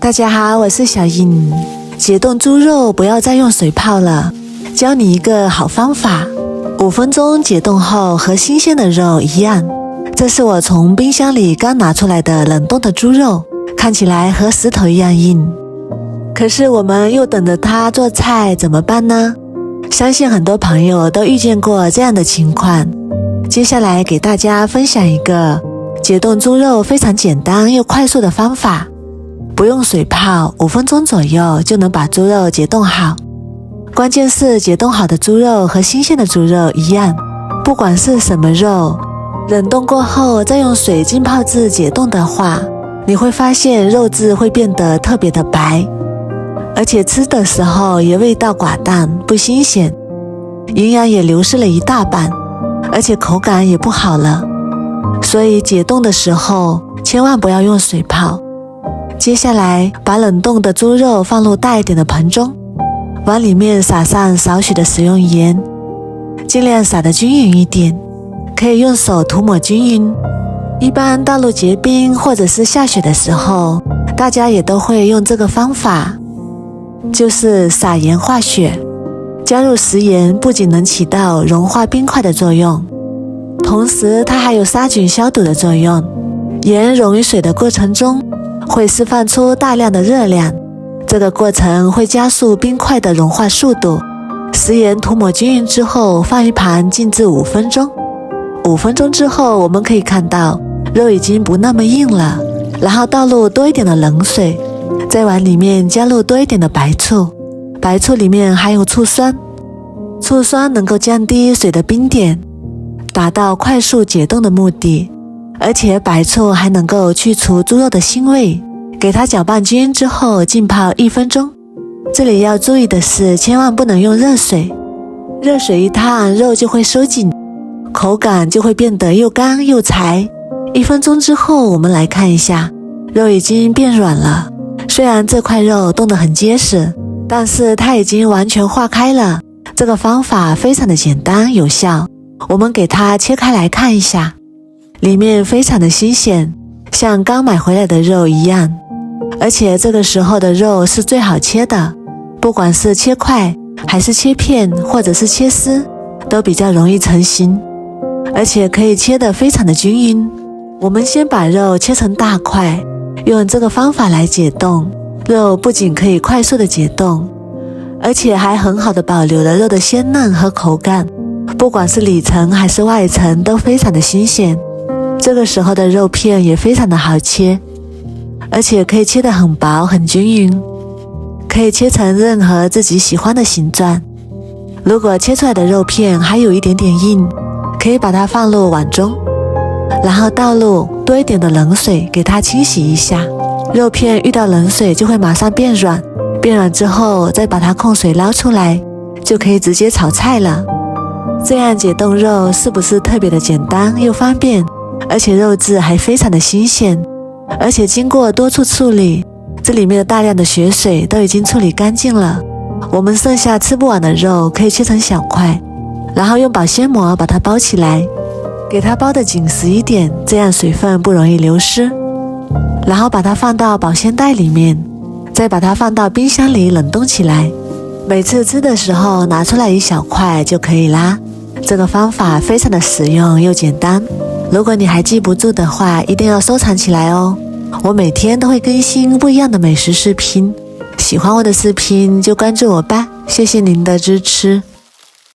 大家好，我是小颖。解冻猪肉不要再用水泡了，教你一个好方法，5分钟解冻后和新鲜的肉一样。这是我从冰箱里刚拿出来的冷冻的猪肉，看起来和石头一样硬。可是我们又等着它做菜，怎么办呢？相信很多朋友都遇见过这样的情况。接下来给大家分享一个解冻猪肉非常简单又快速的方法，不用水泡，5分钟左右就能把猪肉解冻好。关键是解冻好的猪肉和新鲜的猪肉一样，不管是什么肉，冷冻过后再用水浸泡至解冻的话，你会发现肉质会变得特别的白，而且吃的时候也味道寡淡，不新鲜，营养也流失了一大半，而且口感也不好了。所以解冻的时候千万不要用水泡。接下来把冷冻的猪肉放入大一点的盆中，往里面撒上少许的食用盐，尽量撒得均匀一点，可以用手涂抹均匀。一般道路结冰或者是下雪的时候，大家也都会用这个方法，就是撒盐化雪。加入食盐不仅能起到融化冰块的作用，同时它还有杀菌消毒的作用。盐溶于水的过程中会释放出大量的热量，这个过程会加速冰块的融化速度。食盐涂抹均匀之后放一旁静置5分钟。5分钟之后我们可以看到肉已经不那么硬了，然后倒入多一点的冷水，再往里面加入多一点的白醋，白醋里面含有醋酸，醋酸能够降低水的冰点，达到快速解冻的目的。而且白醋还能够去除猪肉的腥味。给它搅拌均匀之后浸泡1分钟。这里要注意的是，千万不能用热水，热水一烫肉就会收紧，口感就会变得又干又柴。1分钟之后我们来看一下，肉已经变软了。虽然这块肉冻得很结实，但是它已经完全化开了。这个方法非常的简单有效。我们给它切开来看一下，里面非常的新鲜，像刚买回来的肉一样。而且这个时候的肉是最好切的，不管是切块还是切片或者是切丝，都比较容易成型，而且可以切得非常的均匀。我们先把肉切成大块，用这个方法来解冻，肉不仅可以快速的解冻，而且还很好的保留了肉的鲜嫩和口感，不管是里层还是外层都非常的新鲜。这个时候的肉片也非常的好切，而且可以切得很薄很均匀，可以切成任何自己喜欢的形状。如果切出来的肉片还有一点点硬，可以把它放入碗中，然后倒入多一点的冷水给它清洗一下。肉片遇到冷水就会马上变软，变软之后再把它控水捞出来，就可以直接炒菜了。这样解冻肉是不是特别的简单又方便？而且肉质还非常的新鲜，而且经过多处处理，这里面的大量的血水都已经处理干净了。我们剩下吃不完的肉可以切成小块，然后用保鲜膜把它包起来，给它包得紧实一点，这样水分不容易流失。然后把它放到保鲜袋里面，再把它放到冰箱里冷冻起来。每次吃的时候拿出来一小块就可以啦。这个方法非常的实用又简单，如果你还记不住的话，一定要收藏起来哦。我每天都会更新不一样的美食视频，喜欢我的视频就关注我吧，谢谢您的支持。